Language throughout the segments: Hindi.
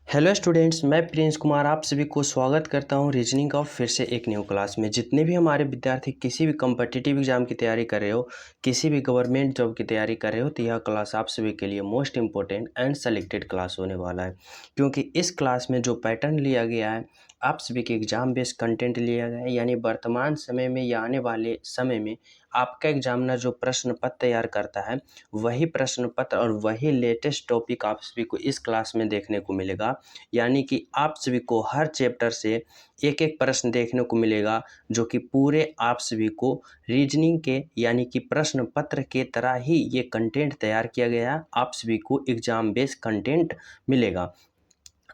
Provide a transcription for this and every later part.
हेलो स्टूडेंट्स, मैं प्रिंस कुमार आप सभी को स्वागत करता हूं रीजनिंग का फिर से एक न्यू क्लास में। जितने भी हमारे विद्यार्थी किसी भी कम्पिटिटिव एग्जाम की तैयारी कर रहे हो, किसी भी गवर्नमेंट जॉब की तैयारी कर रहे हो, तो यह क्लास आप सभी के लिए most important and selected class होने वाला है। क्योंकि इस क्लास में जो पैटर्न लिया गया है, आप सभी के एग्जाम बेस्ड कंटेंट लिया गया है, यानी वर्तमान समय में या आने वाले समय में आपका एग्जामिनर जो प्रश्न पत्र तैयार करता है, वही प्रश्न पत्र और वही लेटेस्ट टॉपिक आप सभी को इस क्लास में देखने को मिलेगा। यानी कि आप सभी को हर चैप्टर से एक एक प्रश्न देखने को मिलेगा, जो कि पूरे आप सभी को रीजनिंग के यानी कि प्रश्न पत्र के तरह ही ये कंटेंट तैयार किया गया है। आप सभी को एग्जाम बेस्ड कंटेंट मिलेगा।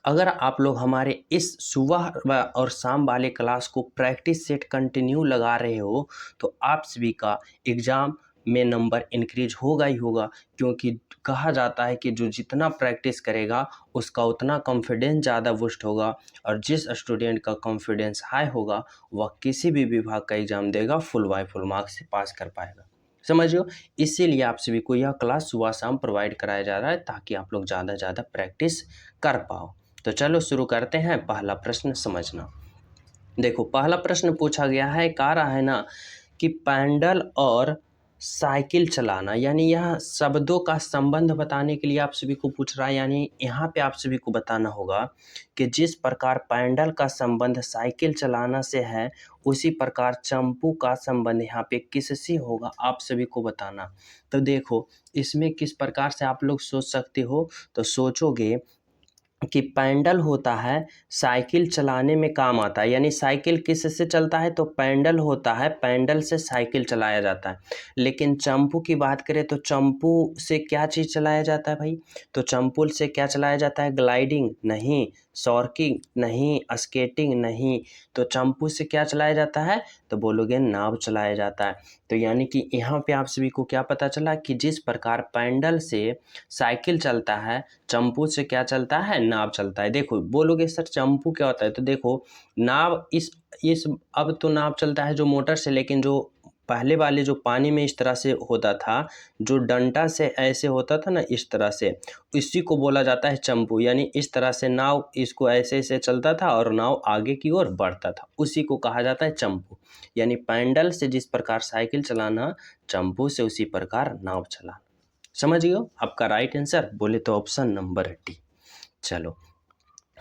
अगर आप लोग हमारे इस सुबह और शाम वाले क्लास को प्रैक्टिस सेट कंटिन्यू लगा रहे हो, तो आप सभी का एग्ज़ाम में नंबर इंक्रीज होगा ही होगा। क्योंकि कहा जाता है कि जो जितना प्रैक्टिस करेगा उसका उतना कॉन्फिडेंस ज़्यादा बूस्ट होगा, और जिस स्टूडेंट का कॉन्फिडेंस हाई होगा वह किसी भी विभाग का एग्ज़ाम देगा फुल बाय फुल मार्क्स से पास कर पाएगा। समझियो, इसीलिए आप सभी को यह क्लास सुबह शाम प्रोवाइड कराया जा रहा है, ताकि आप लोग ज़्यादा ज़्यादा प्रैक्टिस कर पाओ। तो चलो शुरू करते हैं। पहला प्रश्न समझना। देखो, पहला प्रश्न पूछा गया है, कह रहा है ना कि पैडल और साइकिल चलाना, यानी यह शब्दों का संबंध बताने के लिए आप सभी को पूछ रहा है। यानी यहाँ पे आप सभी को बताना होगा कि जिस प्रकार पैडल का संबंध साइकिल चलाना से है, उसी प्रकार चंपू का संबंध यहाँ पे किससे होगा, आप सभी को बताना। तो देखो, इसमें किस प्रकार से आप लोग सोच सकते हो, तो सोचोगे कि पैडल होता है साइकिल चलाने में काम आता है। यानी साइकिल किससे चलता है, तो पैडल होता है, पैडल से साइकिल चलाया जाता है। लेकिन चंपू की बात करें तो चंपू से क्या चीज़ चलाया जाता है भाई, तो चंपू से क्या चलाया जाता है, ग्लाइडिंग नहीं, सॉर्किंग नहीं, स्केटिंग नहीं, तो चंपू से क्या चलाया जाता है, तो बोलोगे नाव चलाया जाता है। तो यानी कि यहाँ पे आप सभी को क्या पता चला कि जिस प्रकार पैडल से साइकिल चलता है, चंपू से क्या चलता है, नाव चलता है। देखो, बोलोगे सर चंपू क्या होता है, तो देखो नाव इस अब तो नाव चलता है जो मोटर से, लेकिन जो पहले वाले जो पानी में इस तरह से होता था, जो डंडा से ऐसे होता था ना, इस तरह से, इसी को बोला जाता है चंपू। यानी इस तरह से नाव इसको ऐसे ऐसे चलता था और नाव आगे की ओर बढ़ता था, उसी को कहा जाता है चंपू। यानी पैडल से जिस प्रकार साइकिल चलाना, चंपू से उसी प्रकार नाव चलाना। समझ गए हो? आपका राइट आंसर बोले तो ऑप्शन नंबर डी। चलो,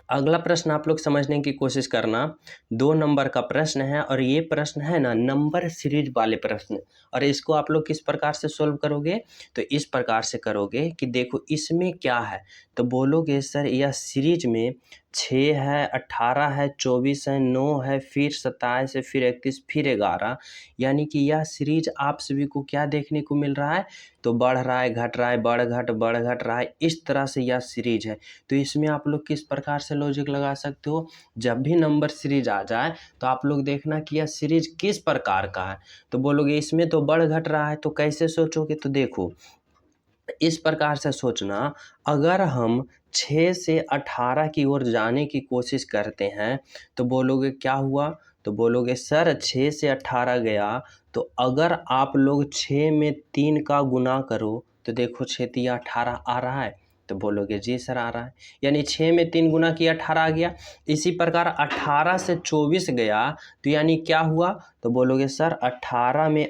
अगला प्रश्न आप लोग समझने की कोशिश करना। 2 नंबर का प्रश्न है, और ये प्रश्न है ना नंबर सीरीज वाले प्रश्न। और इसको आप लोग किस प्रकार से सोल्व करोगे, तो इस प्रकार से करोगे कि देखो इसमें क्या है, तो बोलोगे सर यह सीरीज में 6 है, 18 है, 24 है, 9 है, फिर 27 है, फिर 31, फिर 11। यानी कि यह सीरीज आप सभी को क्या देखने को मिल रहा है, तो बढ़ रहा है, घट रहा है, बढ़ घट रहा है, इस तरह से यह सीरीज है। तो इसमें आप लोग किस प्रकार से लॉजिक लगा सकते हो, जब भी नंबर सीरीज आ जाए तो आप लोग देखना कि यह सीरीज किस प्रकार का है। तो बोलोगे इसमें तो बढ़ घट रहा है, तो कैसे सोचोगे, तो देखो इस प्रकार से सोचना। अगर हम 6 से 18 की ओर जाने की कोशिश करते हैं, तो बोलोगे क्या हुआ, तो बोलोगे सर 6 से 18 गया, तो अगर आप लोग 6 में 3 का गुना करो, तो देखो 6 तिया 18 आ रहा है, तो बोलोगे जी सर आ रहा है। यानी 6 में 3 गुना किया 18 आ गया। इसी प्रकार 18 से 24 गया, तो यानी क्या हुआ, तो बोलोगे सर 18 में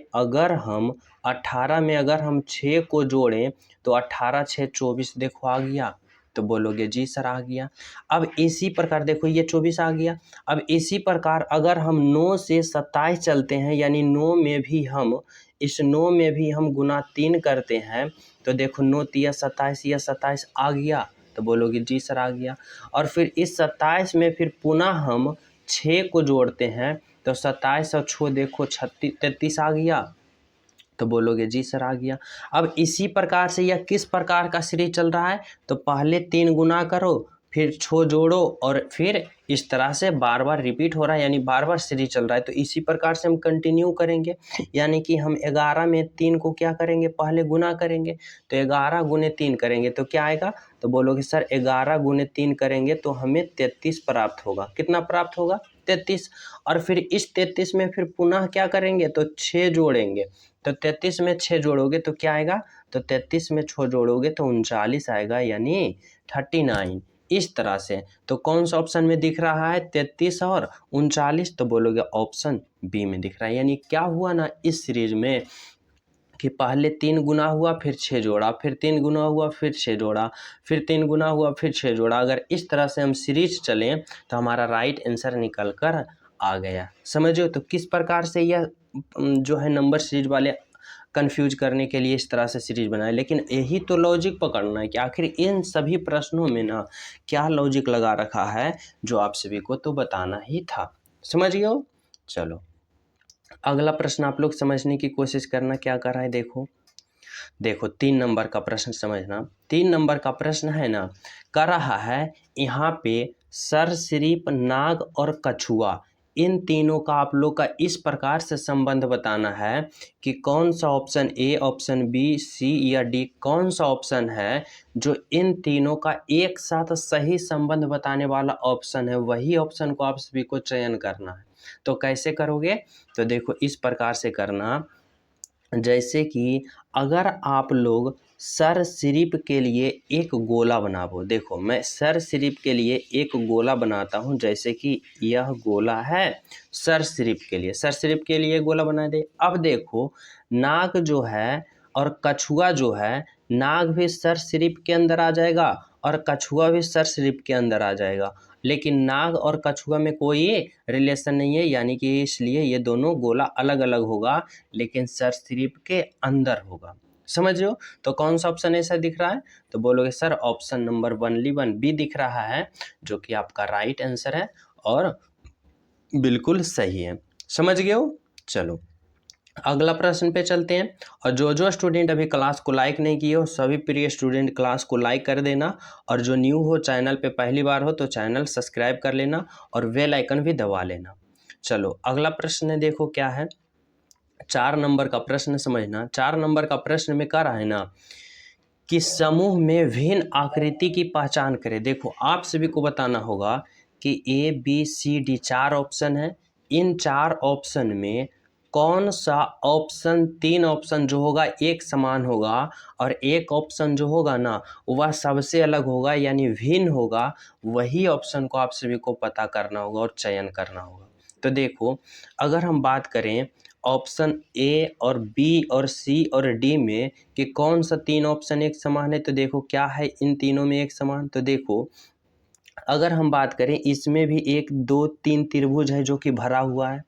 अगर हम 6 को जोड़ें, तो 18 6 24, देखो आ गया, तो बोलोगे जी सर आ गया। अब इसी प्रकार देखो ये 24 आ गया। अब इसी प्रकार अगर हम 9 से 27 चलते हैं, यानी 9 में भी हम गुना 3 करते हैं, तो देखो 9 तिया 27, या 27 आ गया, तो बोलोगे जी सर आ गया। और फिर इस 27 में फिर पुनः हम 6 को जोड़ते हैं, तो 27 और 6 देखो 33 आ गया, तो बोलोगे जी सर आ गया। अब इसी प्रकार से यह किस प्रकार का सीरीज चल रहा है, तो पहले 3 गुना करो, फिर 6 जोड़ो, और फिर इस तरह से बार बार रिपीट हो रहा है, यानी बार बार सीरीज चल रहा है। तो इसी प्रकार से हम कंटिन्यू करेंगे। यानी कि हम 11 में 3 को क्या करेंगे, पहले गुना करेंगे, तो 11 गुने 3 करेंगे तो क्या आएगा, तो बोलोगे सर 11 गुने 3 करेंगे तो हमें 33 प्राप्त होगा। कितना प्राप्त होगा, 33। और फिर इस 33 में फिर पुनः क्या करेंगे, तो 6 जोड़ेंगे, तो 33 में 6 जोड़ोगे तो क्या आएगा, तो 33 में 6 जोड़ोगे तो 39 आएगा, यानी 39। इस तरह से, तो कौन सा ऑप्शन में दिख रहा है 33 और 39, तो बोलोगे ऑप्शन बी में दिख रहा है। यानी क्या हुआ ना इस सीरीज में कि पहले 3 गुना हुआ फिर 6 जोड़ा, फिर 3 गुना हुआ फिर 6 जोड़ा, फिर 3 गुना हुआ फिर 6 जोड़ा। अगर इस तरह से हम सीरीज चलें तो हमारा राइट आंसर निकल कर आ गया। समझो तो किस प्रकार से यह जो है नंबर सीरीज वाले कंफ्यूज करने के लिए इस तरह से सीरीज बनाए, लेकिन यही तो लॉजिक पकड़ना है कि आखिर इन सभी प्रश्नों में ना क्या लॉजिक लगा रखा है, जो आप सभी को तो बताना ही था। समझ गए हो? चलो अगला प्रश्न आप लोग समझने की कोशिश करना, क्या कर रहा है देखो। देखो 3 नंबर का प्रश्न समझना। 3 नंबर का प्रश्न है ना, कर रहा है यहाँ पे सरीसृप, नाग और कछुआ, इन तीनों का आप लोग का इस प्रकार से संबंध बताना है कि कौन सा ऑप्शन ए, ऑप्शन बी, सी या डी, कौन सा ऑप्शन है जो इन तीनों का एक साथ सही संबंध बताने वाला ऑप्शन है, वही ऑप्शन को आप सभी को चयन करना है। तो कैसे करोगे, तो देखो इस प्रकार से करना, जैसे कि अगर आप लोग सरीसृप के लिए एक गोला बनाओ। देखो मैं सरीसृप के लिए एक गोला बनाता हूँ, जैसे कि यह गोला है सरीसृप के लिए, सरीसृप के लिए गोला बना दे। अब देखो नाग जो है और कछुआ जो है, नाग भी सरीसृप के अंदर आ जाएगा और कछुआ भी सरीसृप के अंदर आ जाएगा, लेकिन नाग और कछुआ में कोई रिलेशन नहीं है, यानी कि इसलिए ये दोनों गोला अलग अलग होगा, लेकिन सरीसृप के अंदर होगा। समझ रहे हो? तो कौन सा ऑप्शन ऐसा दिख रहा है, तो बोलोगे सर ऑप्शन नंबर 1 बी दिख रहा है, जो कि आपका राइट आंसर है और बिल्कुल सही है। समझ गए हो? चलो अगला प्रश्न पे चलते हैं। और जो स्टूडेंट अभी क्लास को लाइक नहीं किए हो, सभी प्रिय स्टूडेंट क्लास को लाइक कर देना, और जो न्यू हो चैनल पे पहली बार हो तो चैनल सब्सक्राइब कर लेना और बेल आइकन भी दबा लेना। चलो अगला प्रश्न देखो क्या है, 4 नंबर का प्रश्न समझना। 4 नंबर का प्रश्न में कह रहा है ना कि समूह में भिन्न आकृति की पहचान करें। देखो आप सभी को बताना होगा कि A B C D 4 option है, इन 4 ऑप्शन में कौन सा ऑप्शन, 3 ऑप्शन जो होगा एक समान होगा और एक ऑप्शन जो होगा ना वह सबसे अलग होगा, यानी भिन्न होगा, वही ऑप्शन को आप सभी को पता करना होगा और चयन करना होगा। तो देखो अगर हम बात करें ऑप्शन ए और बी और सी और डी में कि कौन सा 3 ऑप्शन एक समान है, तो देखो क्या है इन तीनों में एक समान, तो देखो अगर हम बात करें इसमें भी 1 2 3 त्रिभुज है जो कि भरा हुआ है,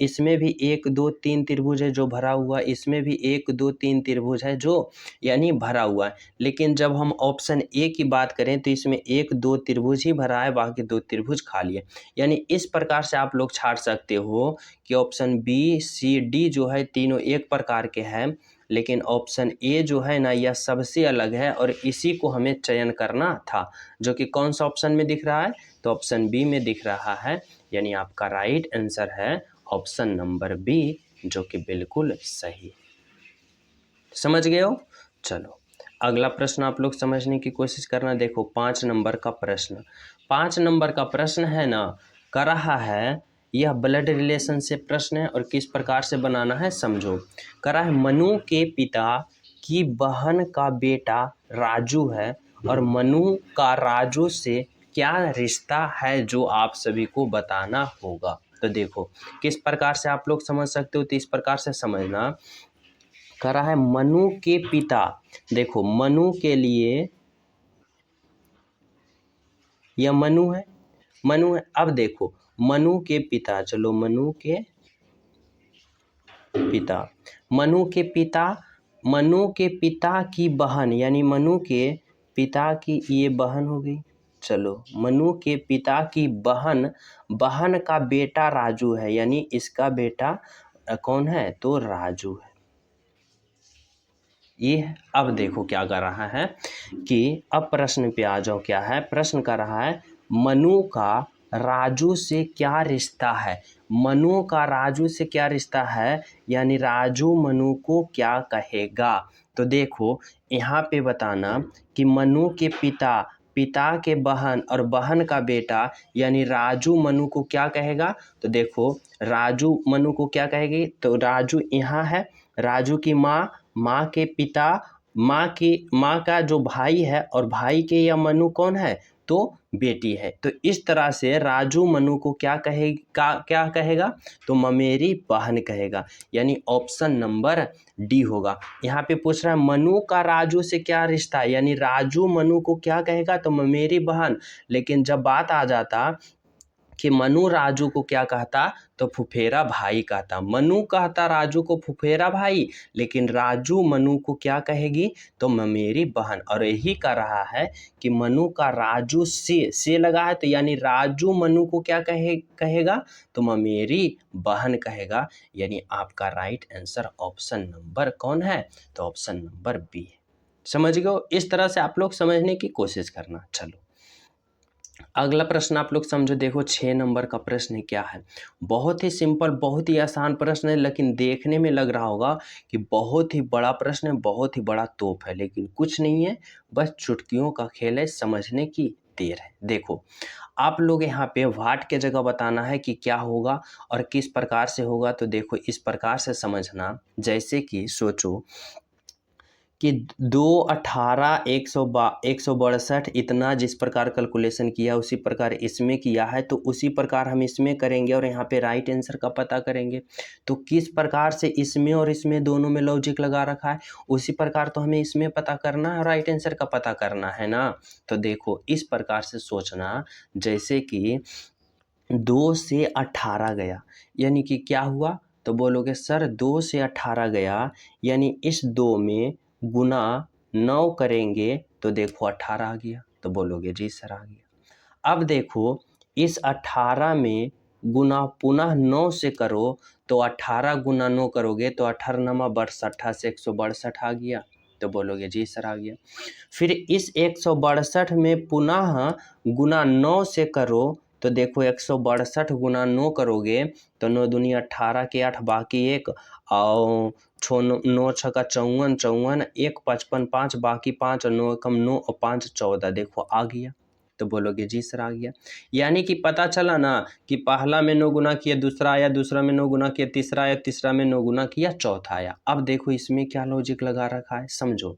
इसमें भी 1 2 3 त्रिभुज है जो भरा हुआ है, इसमें भी 1 2 3 त्रिभुज है जो यानी भरा हुआ है। लेकिन जब हम ऑप्शन ए की बात करें तो इसमें 1 2 त्रिभुज ही भरा है, बाकी 2 त्रिभुज खाली है। यानी इस प्रकार से आप लोग छाड़ सकते हो कि ऑप्शन बी सी डी जो है तीनों एक प्रकार के हैं, लेकिन ऑप्शन ए जो है ना यह सबसे अलग है और इसी को हमें चयन करना था, जो कि कौन सा ऑप्शन में दिख रहा है, तो ऑप्शन बी में दिख रहा है। यानी आपका राइट आंसर है ऑप्शन नंबर बी, जो कि बिल्कुल सही। समझ गए हो? चलो अगला प्रश्न आप लोग समझने की कोशिश करना। देखो 5 नंबर का प्रश्न, 5 नंबर का प्रश्न है ना, कर रहा है यह ब्लड रिलेशन से प्रश्न है और किस प्रकार से बनाना है समझो। करा है मनु के पिता की बहन का बेटा राजू है और मनु का राजू से क्या रिश्ता है, जो आप सभी को बताना होगा। तो देखो किस प्रकार से आप लोग समझ सकते हो, तो इस प्रकार से समझना। कह रहा है मनु के पिता, देखो मनु के लिए यह मनु है, मनु है। अब देखो मनु के पिता, चलो मनु के पिता, मनु के पिता, मनु के पिता की बहन, यानी मनु के पिता की ये बहन हो गई। चलो मनु के पिता की बहन, बहन का बेटा राजू है, यानी इसका बेटा कौन है, तो राजू है। ये है। अब देखो क्या कर रहा है कि अब प्रश्न पे आ जाओ, क्या है प्रश्न कर रहा है मनु का राजू से क्या रिश्ता है, मनु का राजू से क्या रिश्ता है, यानी राजू मनु को क्या कहेगा। तो देखो यहाँ पे बताना कि मनु के पिता, पिता के बहन और बहन का बेटा, यानी राजू मनु को क्या कहेगा। तो देखो राजू मनु को क्या कहेगी, तो राजू यहाँ है, राजू की माँ, माँ के पिता, माँ का जो भाई है और भाई के या मनु कौन है, तो बेटी है। तो इस तरह से राजू मनु को क्या कहेगा तो ममेरी बहन कहेगा, यानी ऑप्शन नंबर डी होगा। यहाँ पे पूछ रहा है मनु का राजू से क्या रिश्ता है, यानी राजू मनु को क्या कहेगा तो ममेरी बहन। लेकिन जब बात आ जाता कि मनु राजू को क्या कहता तो फुफेरा भाई कहता। मनु कहता राजू को फुफेरा भाई, लेकिन राजू मनु को क्या कहेगी तो ममेरी बहन। और यही कह रहा है कि मनु का राजू से लगा है, तो यानी राजू मनु को क्या कहेगा तो ममेरी बहन कहेगा। यानी आपका राइट आंसर ऑप्शन नंबर कौन है तो ऑप्शन नंबर बी है। समझ गए? इस तरह से आप लोग समझने की कोशिश करना। चलो अगला प्रश्न आप लोग समझो। देखो 6 नंबर का प्रश्न क्या है। बहुत ही सिंपल, बहुत ही आसान प्रश्न है, लेकिन देखने में लग रहा होगा कि बहुत ही बड़ा प्रश्न है, बहुत ही बड़ा तोप है, लेकिन कुछ नहीं है, बस चुटकियों का खेल है, समझने की देर है। देखो आप लोग यहाँ पे व्हाट के जगह बताना है कि क्या होगा और किस प्रकार से होगा। तो देखो इस प्रकार से समझना, जैसे कि सोचो कि 2, 18, 162 इतना जिस प्रकार कैलकुलेशन किया उसी प्रकार इसमें किया है, तो उसी प्रकार हम इसमें करेंगे और यहाँ पे राइट आंसर का पता करेंगे। तो किस प्रकार से इसमें और इसमें दोनों में लॉजिक लगा रखा है, उसी प्रकार तो हमें इसमें पता करना है और राइट आंसर का पता करना है ना। तो देखो इस प्रकार से सोचना, जैसे कि 2 से 18 गया, यानी कि क्या हुआ तो बोलोगे सर 2 से 18 गया, यानी इस 2 में गुना 9 करेंगे तो देखो 18 आ गया। तो बोलोगे जी सर आ गया। अब देखो इस 18 में गुना पुनः 9 से करो तो 18 गुना 9 करोगे तो 18 नमा 62 से 162 आ गया। तो बोलोगे जी सर आ गया। फिर इस 162 में पुनः गुना 9 से करो तो देखो 162 गुना 9 करोगे तो 9 दूनी 18 के 8 बाकी 1 और 9 छक्का 54, 54 1 55 5 बाकी 5 और 9 कम 9 और 5 14। देखो आ गया। तो बोलोगे जी सर आ गया। यानी कि पता चला ना कि पहला में 9 गुना किया दूसरा आया, दूसरा में 9 गुना किया तीसरा आया, तीसरा में 9 गुना किया चौथा आया। अब देखो इसमें क्या लॉजिक लगा रखा है, समझो।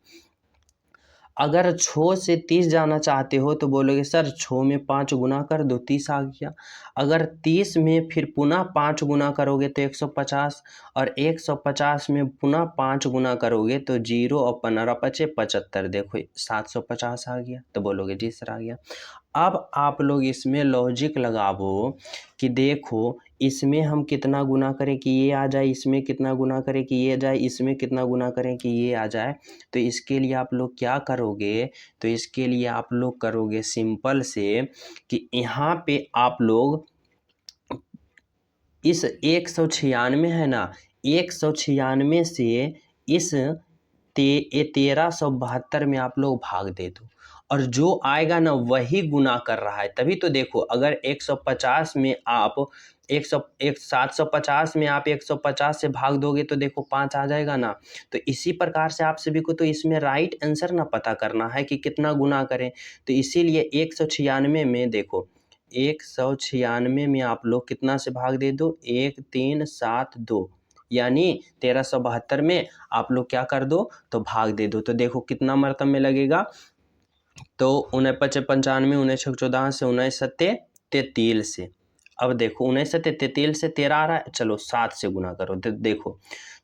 अगर 6 से 30 जाना चाहते हो तो बोलोगे सर 6 में 5 गुना कर दो 30 आ गया। अगर 30 में फिर पुनः 5 गुना करोगे तो 150 और 150 में पुनः 5 गुना करोगे तो 0 और 15 पचे 75। देखो 750 आ गया। तो बोलोगे जी सर आ गया। अब आप लोग इसमें लॉजिक लगाओ कि देखो इसमें हम कितना गुना करें कि ये आ जाए, इसमें कितना गुना करें कि ये जाए, इसमें कितना गुना करें कि ये आ जाए। तो इसके लिए आप लोग क्या करोगे तो इसके लिए आप लोग करोगे सिंपल से कि यहाँ पे आप लोग इस 196 है ना, 196 से इस 1372 में आप लोग भाग दे दो और जो आएगा ना वही गुना कर रहा है। तभी तो देखो अगर 150 में आप 750 में आप 150 से भाग दोगे तो देखो 5 आ जाएगा ना। तो इसी प्रकार से आप सभी को तो इसमें राइट आंसर ना पता करना है कि कितना गुना करें। तो इसीलिए 196 में देखो 196 में आप लोग कितना से भाग दे दो 1372, यानी 1372 में आप लोग क्या कर दो तो भाग दे दो। तो देखो कितना मरतब में लगेगा तो 9 पचे 95, 9 छक 14 से 9 सत्ते 33 से। अब देखो 9 सत्ते 33 से 13 आ रहा है, चलो 7 से गुना करो। देखो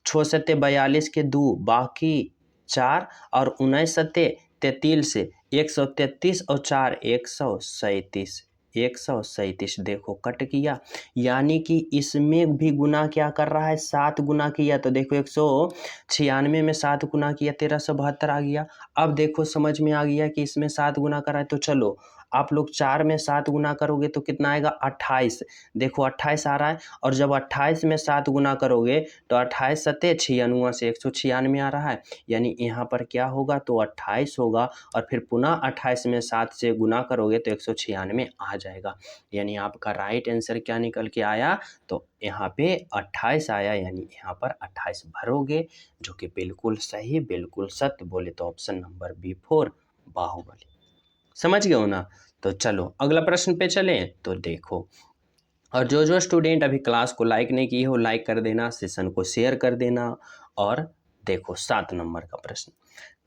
6 सत्ते 42 के 2 बाकी 4 और 9 सत्ते 33 से 133 और 4 137, 137 देखो कट किया। यानी कि इसमें भी गुना क्या कर रहा है 7 गुना किया। तो देखो 196 में 7 गुना किया 1372 आ गया। अब देखो समझ में आ गया कि इसमें 7 गुना करा है। तो चलो आप लोग 4 में 7 गुना करोगे तो कितना आएगा 28। देखो 28 आ रहा है और जब 28 में 7 गुना करोगे तो 28 सत्ते 96 से 196 आ रहा है। यानी यहाँ पर क्या होगा तो 28 होगा और फिर पुनः 28 में 7 से गुना करोगे तो 196 आ जाएगा। यानी आपका राइट आंसर क्या निकल के आया तो यहाँ पे 28 आया। यानी यहाँ पर 28 भरोगे, जो कि बिल्कुल सही बिल्कुल सत्य। बोले तो ऑप्शन नंबर B4 बाहुबली। समझ गए हो ना। तो चलो अगला प्रश्न पे चलें। तो देखो और जो स्टूडेंट अभी क्लास को लाइक नहीं किए हो लाइक कर देना, सेशन को शेयर कर देना। और देखो 7 नंबर का प्रश्न,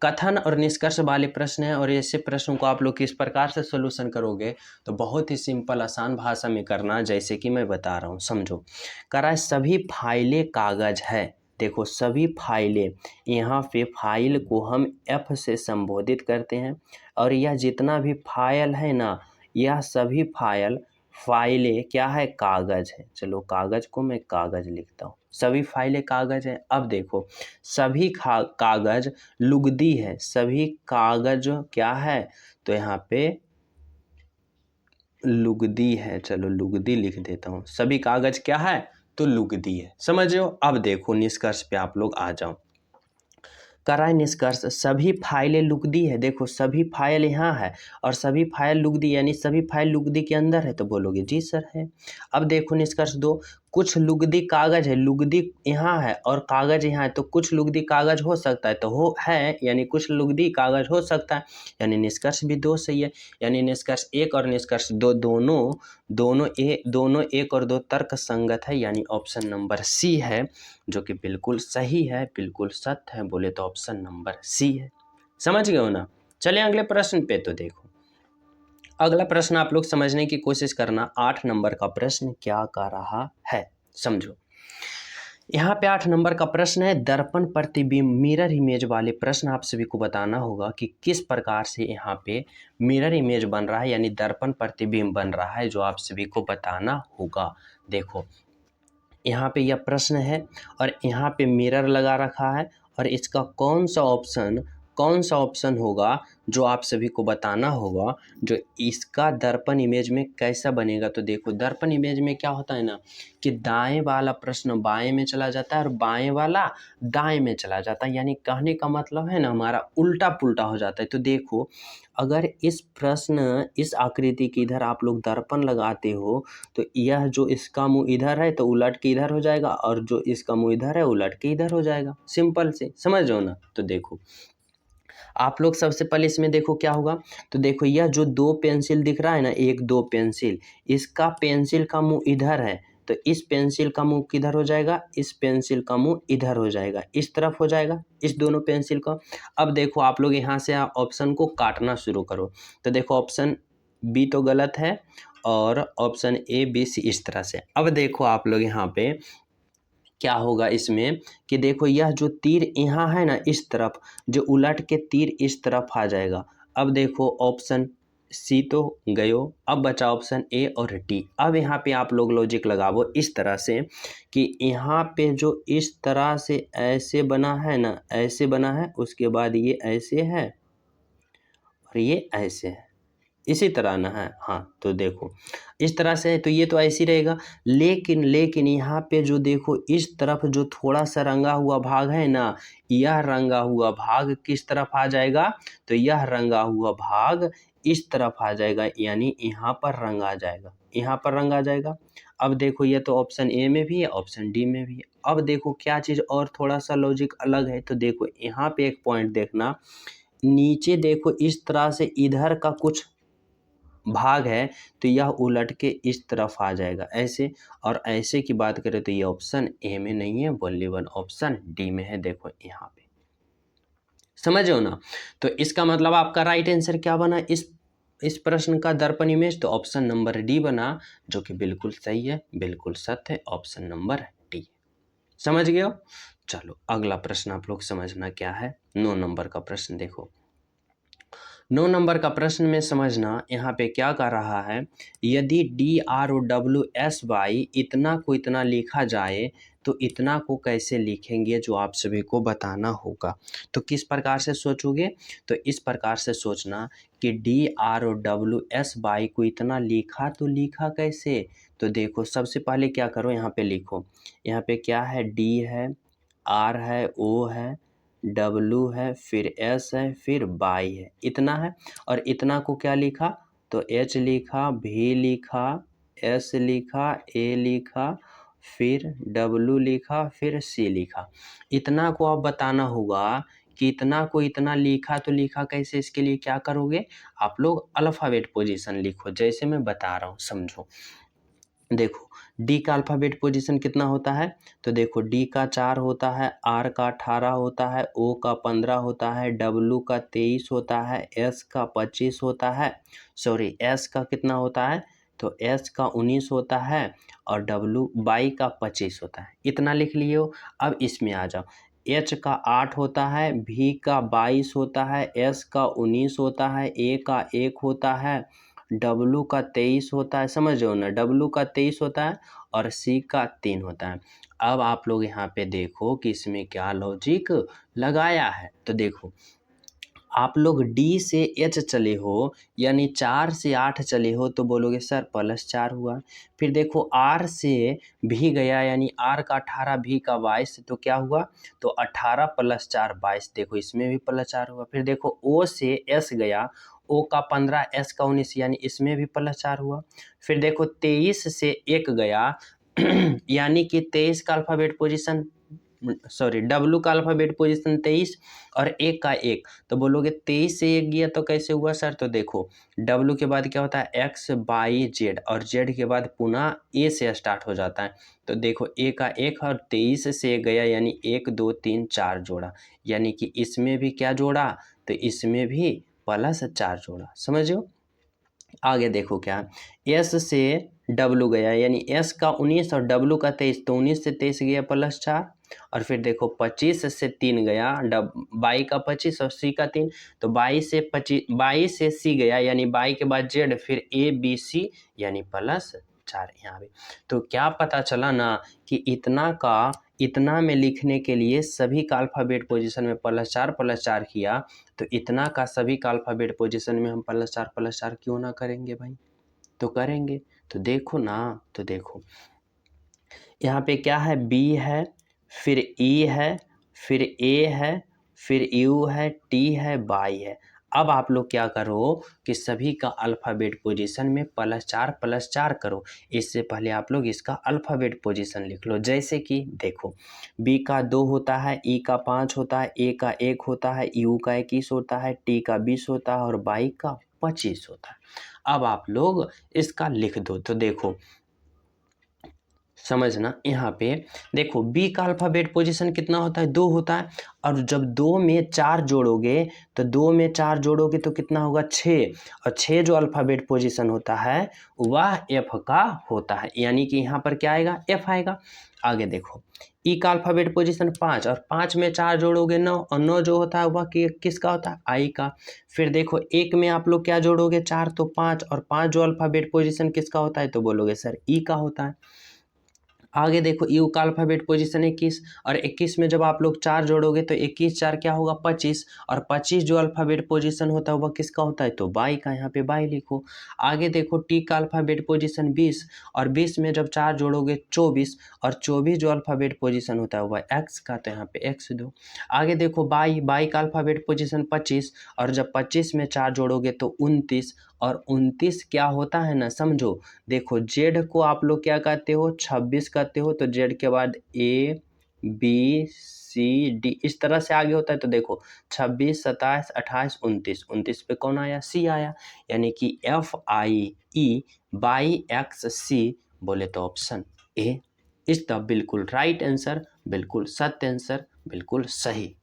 कथन और निष्कर्ष वाले प्रश्न हैं और ऐसे प्रश्नों को आप लोग किस प्रकार से सोल्यूशन करोगे तो बहुत ही सिंपल आसान भाषा में करना, जैसे कि मैं बता रहा हूँ। समझो, कह रहा है सभी फाइलें कागज है। देखो सभी फाइलें, यहाँ पे फाइल को हम एफ से संबोधित करते हैं और यह जितना भी फाइल है ना, यह सभी फाइलें क्या है, कागज है। चलो कागज को मैं कागज लिखता हूँ, सभी फाइलें कागज है। अब देखो सभी कागज लुगदी है, सभी कागज क्या है, तो यहाँ पे लुगदी है। चलो लुगदी लिख देता हूँ, सभी कागज क्या है, तो लुगदी है। समझ रहे हो। अब देखो निष्कर्ष पे आप लोग आ जाओ। कराए निष्कर्ष, सभी फाइलें लुगदी है। देखो सभी फाइल यहाँ है और सभी फाइल लुगदी, यानी सभी फाइल लुगदी के अंदर है, तो बोलोगे जी सर है। अब देखो निष्कर्ष दो, कुछ लुगदी कागज है, लुगदी यहाँ है और कागज यहाँ है, तो कुछ लुगदी कागज हो सकता है, तो हो है यानी कुछ लुगदी कागज हो सकता है, यानी निष्कर्ष भी दो सही है। यानी निष्कर्ष एक और निष्कर्ष दो दोनों एक और दो तर्क संगत है, यानी ऑप्शन नंबर सी है जो कि बिल्कुल सही है, बिल्कुल सत्य है, बोले तो ऑप्शन नंबर सी है। समझ गए हो ना। चलिए अगले प्रश्न पे तो देखो, अगला प्रश्न आप लोग समझने की कोशिश करना। 8 नंबर का प्रश्न क्या कर रहा है, समझो। यहाँ पे 8 नंबर का प्रश्न है, दर्पण प्रतिबिंब मिरर इमेज वाले प्रश्न आप सभी को बताना होगा कि किस प्रकार से यहाँ पे मिरर इमेज बन रहा है, यानी दर्पण प्रतिबिंब बन रहा है, जो आप सभी को बताना होगा। देखो यहाँ पे यह प्रश्न है और यहाँ पे मिरर लगा रखा है और इसका कौन सा ऑप्शन होगा जो आप सभी को बताना होगा, जो इसका दर्पण इमेज में कैसा बनेगा। तो देखो दर्पण इमेज में क्या होता है ना कि दाएं वाला प्रश्न बाएं में चला जाता है और बाएं वाला दाएं में चला जाता है, यानी कहने का मतलब है ना हमारा उल्टा पुल्टा हो जाता है। तो देखो अगर इस आकृति के इधर आप लोग दर्पण लगाते हो तो यह जो इसका मुंह इधर है तो उलट के इधर हो जाएगा और जो इसका मुंह इधर है उलट के इधर हो जाएगा। सिंपल से समझ रहे हो ना। तो देखो आप लोग सबसे पहले इसमें देखो क्या होगा, तो देखो यह जो 2 पेंसिल दिख रहा है ना, 1 2 पेंसिल, इसका पेंसिल का मुंह इधर है, तो इस पेंसिल का मुंह किधर हो जाएगा, इस पेंसिल का मुंह इधर हो जाएगा, इस तरफ हो जाएगा, इस दोनों पेंसिल का। अब देखो आप लोग यहाँ से ऑप्शन को काटना शुरू करो, तो देखो ऑप्शन बी तो गलत है और ऑप्शन ए बी सी इस तरह से। अब देखो आप लोग यहाँ पे क्या होगा इसमें कि देखो यह जो तीर यहाँ है ना इस तरफ, जो उलट के तीर इस तरफ आ जाएगा। अब देखो ऑप्शन सी तो गयो, अब बचा ऑप्शन ए और डी। अब यहाँ पे आप लोग लॉजिक लगाओ इस तरह से कि यहाँ पे जो इस तरह से ऐसे बना है ना, ऐसे बना है, उसके बाद ये ऐसे है और ये ऐसे है, इसी तरह ना है। हाँ तो देखो इस तरह से है तो ये तो ऐसे ही रहेगा, लेकिन यहाँ पे जो देखो इस तरफ जो थोड़ा सा रंगा हुआ भाग है ना, यह रंगा हुआ भाग किस तरफ आ जाएगा, तो यह रंगा हुआ भाग इस तरफ आ जाएगा, यानी यहाँ पर रंग आ जाएगा, यहाँ पर रंग आ जाएगा। अब देखो ये तो ऑप्शन ए में भी है, ऑप्शन डी में भी है। अब देखो क्या चीज़ और थोड़ा सा लॉजिक अलग है, तो देखो यहाँ पे एक पॉइंट देखना, नीचे देखो इस तरह से इधर का कुछ भाग है तो यह उलट के इस तरफ आ जाएगा ऐसे, और ऐसे की बात करें तो ये ऑप्शन ए में नहीं है, वैल्यूएबल ऑप्शन डी में है। देखो यहाँ पे समझ हो ना। तो इसका मतलब आपका राइट आंसर क्या बना इस प्रश्न का दर्पण इमेज, तो ऑप्शन नंबर डी बना, जो कि बिल्कुल सही है, बिल्कुल सत्य है, ऑप्शन नंबर डी। समझ गए हो। चलो अगला प्रश्न आप लोग समझना क्या है, 9 नंबर का प्रश्न देखो। 9 नंबर का प्रश्न में समझना यहाँ पे क्या कर रहा है, यदि DROWSY इतना को इतना लिखा जाए तो इतना को कैसे लिखेंगे, जो आप सभी को बताना होगा। तो किस प्रकार से सोचोगे, तो इस प्रकार से सोचना कि DROWSY को इतना लिखा तो लिखा कैसे। तो देखो सबसे पहले क्या करो, यहाँ पे लिखो, यहाँ पे क्या है, D है, R है, O है, डब्लू है, फिर एस है, फिर बाई है, इतना है। और इतना को क्या लिखा, तो एच लिखा, भी लिखा, एस लिखा, ए लिखा, फिर डब्लू लिखा, फिर सी लिखा। इतना को आप बताना होगा कि इतना को इतना लिखा तो लिखा कैसे। इसके लिए क्या करोगे, आप लोग अल्फ़ाबेट पोजीशन लिखो, जैसे मैं बता रहा हूँ समझो। देखो डी का अल्फ़ाबेट पोजीशन कितना होता है, तो देखो डी का 4 होता है, आर का 18 होता है, ओ का 15 होता है, डब्लू का 23 होता है, एस का 25 होता है, सॉरी एस का कितना होता है, तो एस का 19 होता है और डब्लू बाई का 25 होता है। इतना लिख लिए हो। अब इसमें आ जाओ, एच का 8 होता है, भी का 22 होता है, एस का 19 होता है, ए का 1 होता है, डब्लू का 23 होता है, समझ रहे हो ना, डब्लू का 23 होता है और सी का 3 होता है। अब आप लोग यहाँ पे देखो कि इसमें क्या लॉजिक लगाया है। तो देखो आप लोग डी से एच चले हो यानी 4 से 8 चले हो तो बोलोगे सर +4 हुआ। फिर देखो आर से भी गया यानी आर का 18 भी का 22 तो क्या हुआ, तो 18 + 4 22। देखो इसमें भी +4 हुआ। फिर देखो ओ से एस गया, ओ का 15 एस का 19 यानी इसमें भी +4 हुआ। फिर देखो 23 से 1 गया यानी कि 23 का अल्फ़ाबेट पोजीशन, सॉरी डब्लू का अल्फ़ाबेट पोजीशन 23 और एक का 1, तो बोलोगे 23 से 1 गया तो कैसे हुआ सर, तो देखो डब्लू के बाद क्या होता है एक्स बाई जेड और जेड के बाद पुनः ए से स्टार्ट हो जाता है। तो देखो ए का 1 और 23 से 1 गया यानी 1 2 3 4 जोड़ा, यानी कि इसमें भी क्या जोड़ा, तो इसमें भी +4 जोड़ा। समझो आगे देखो क्या, एस से डब्लू गया यानी एस का 19 और डब्लू का 23, तो 19 से 23 गया +4 और फिर देखो 25 से 3 गया, बाई का 25 और सी का 3, तो 22 से सी गया यानी बाई के बाद जेड फिर ए बी सी यानी +4 यहाँ पे। तो क्या पता चला ना कि इतना में लिखने के लिए सभी का अल्फ़ाबेट पोजीशन में +4 किया, तो इतना का सभी का अल्फ़ाबेट पोजीशन में हम +4 क्यों ना करेंगे भाई, तो करेंगे। तो देखो ना, तो देखो यहाँ पे क्या है, बी है, फिर ई है, फिर ए है, फिर यू है, टी है, बाई है। अब आप लोग क्या करो कि सभी का अल्फ़ाबेट पोजीशन में +4 करो। इससे पहले आप लोग इसका अल्फ़ाबेट पोजीशन लिख लो। जैसे कि देखो बी का 2 होता है, ई का 5 होता है, ए का 1 होता है, यू का 21 होता है, टी का 20 होता है और बाई का 25 होता है। अब आप लोग इसका लिख दो। तो देखो समझना यहाँ पे, देखो बी का अल्फ़ाबेट पोजीशन कितना होता है, 2 होता है और जब 2 में 4 जोड़ोगे तो 2 में 4 जोड़ोगे तो कितना होगा 6 और 6 जो अल्फ़ाबेट पोजीशन होता है वह एफ का होता है, यानी कि यहाँ पर क्या आएगा, एफ आएगा। आगे देखो ई का अल्फ़ाबेट पोजीशन 5 और 5 में 4 जोड़ोगे 9 और 9 जो होता है वह किसका होता है, आई का। फिर देखो एक में आप लोग क्या जोड़ोगे 4 तो 5 और 5 जो अल्फ़ाबेट पोजीशन किसका होता है, तो बोलोगे सर ई का होता है। आगे देखो यू का अल्फ़ाबेट पोजीशन 21 और 21 में जब आप लोग 4 जोड़ोगे तो 21 4 क्या होगा 25 और 25 जो अल्फ़ाबेट पोजीशन होता है वह किसका होता है, तो बाई का, यहाँ पे बाई लिखो। आगे देखो टी का अल्फ़ाबेट पोजीशन 20 और 20 में जब 4 जोड़ोगे 24 और 24 जो अल्फ़ाबेट पोजीशन होता है वह एक्स का, तो यहाँ पे एक्स दो। आगे देखो बाई का अल्फ़ाबेट पोजीशन 25 और जब 25 में 4 जोड़ोगे तो 29 और 29 क्या होता है ना, समझो देखो जेड को आप लोग क्या कहते हो 26 कहते हो, तो जेड के बाद ए बी सी डी इस तरह से आगे होता है। तो देखो 26 27 28 29, 29 पे कौन आया, सी आया, यानी कि FIE बाई एक्स सी, बोले तो ऑप्शन ए इज द बिल्कुल राइट आंसर, बिल्कुल सत्य आंसर, बिल्कुल सही।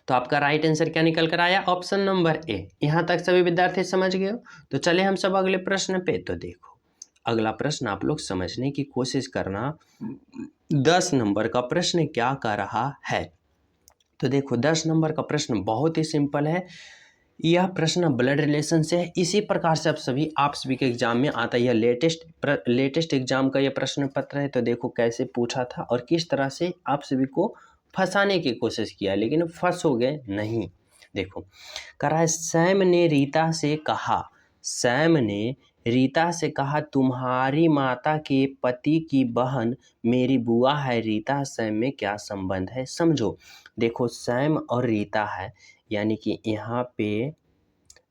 तो आपका राइट आंसर क्या निकल कर आया, ऑप्शन नंबर ए। यहाँ तक सभी विद्यार्थी समझ गए हो। तो चले हम सब अगले प्रश्न पे। तो देखो अगला प्रश्न आप लोग समझने की कोशिश करना, 10 नंबर का प्रश्न क्या कर रहा है। तो देखो 10 नंबर का प्रश्न बहुत ही सिंपल है। यह प्रश्न ब्लड रिलेशन से है, इसी प्रकार से आप सभी के एग्जाम में आता है। यह लेटेस्ट एग्जाम का यह प्रश्न पत्र है। तो देखो कैसे पूछा था और किस तरह से आप सभी को फंसाने की कोशिश किया, लेकिन फंसोगे नहीं। देखो कह रहा है सैम ने रीता से कहा तुम्हारी माता के पति की बहन मेरी बुआ है रीता, सैम में क्या संबंध है, समझो। देखो सैम और रीता है, यानी कि यहाँ पे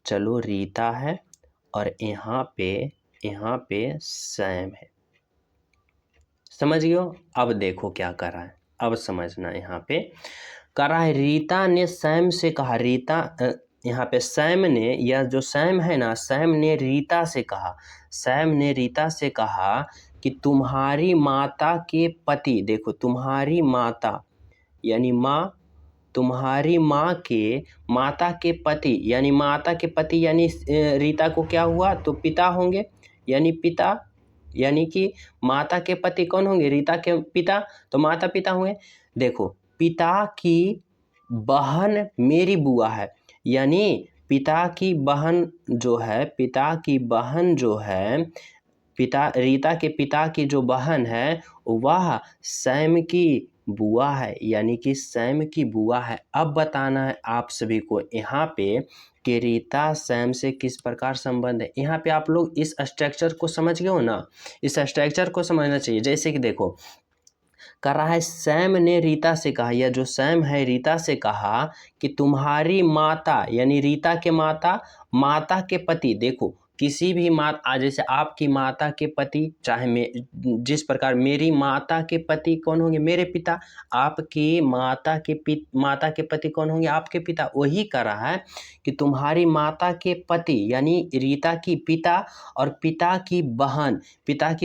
चलो रीता है और यहाँ पे सैम है, समझ गए हो। अब देखो क्या कर रहा है, अब समझना। यहाँ पे कर रहा है रीता ने सैम से कहा, यहाँ पे सैम ने, या जो सैम है ना, सैम ने रीता से कहा, सैम ने रीता से कहा कि तुम्हारी माता के पति, देखो तुम्हारी माता यानी माँ, तुम्हारी माता के पति यानी माता के पति यानी रीता को क्या हुआ, तो पिता होंगे, यानी पिता, यानी कि माता के पति कौन होंगे, रीता के पिता, तो माता पिता हुए। देखो पिता की बहन मेरी बुआ है, यानी पिता की बहन जो है, पिता की बहन जो है, पिता, रीता के पिता की जो बहन है वह सैम की बुआ है, यानी कि सैम की बुआ है। अब बताना है आप सभी को यहाँ पे कि रीता सैम से किस प्रकार संबंध है। यहाँ पे आप लोग इस स्ट्रक्चर को समझ गए हो ना, इस स्ट्रक्चर को समझना चाहिए। जैसे कि देखो कर रहा है, सैम ने रीता से कहा, या जो सैम है रीता से कहा कि तुम्हारी माता यानी रीता के माता, माता के पति, देखो किसी भी माता, जैसे आपकी माता के पति, चाहे जिस प्रकार मेरी माता के पति कौन होंगे, मेरे पिता, आपकी माता के पति कौन होंगे, आपके पिता। वही कर रहा है कि तुम्हारी माता के पति यानी रीता की पिता, और पिता की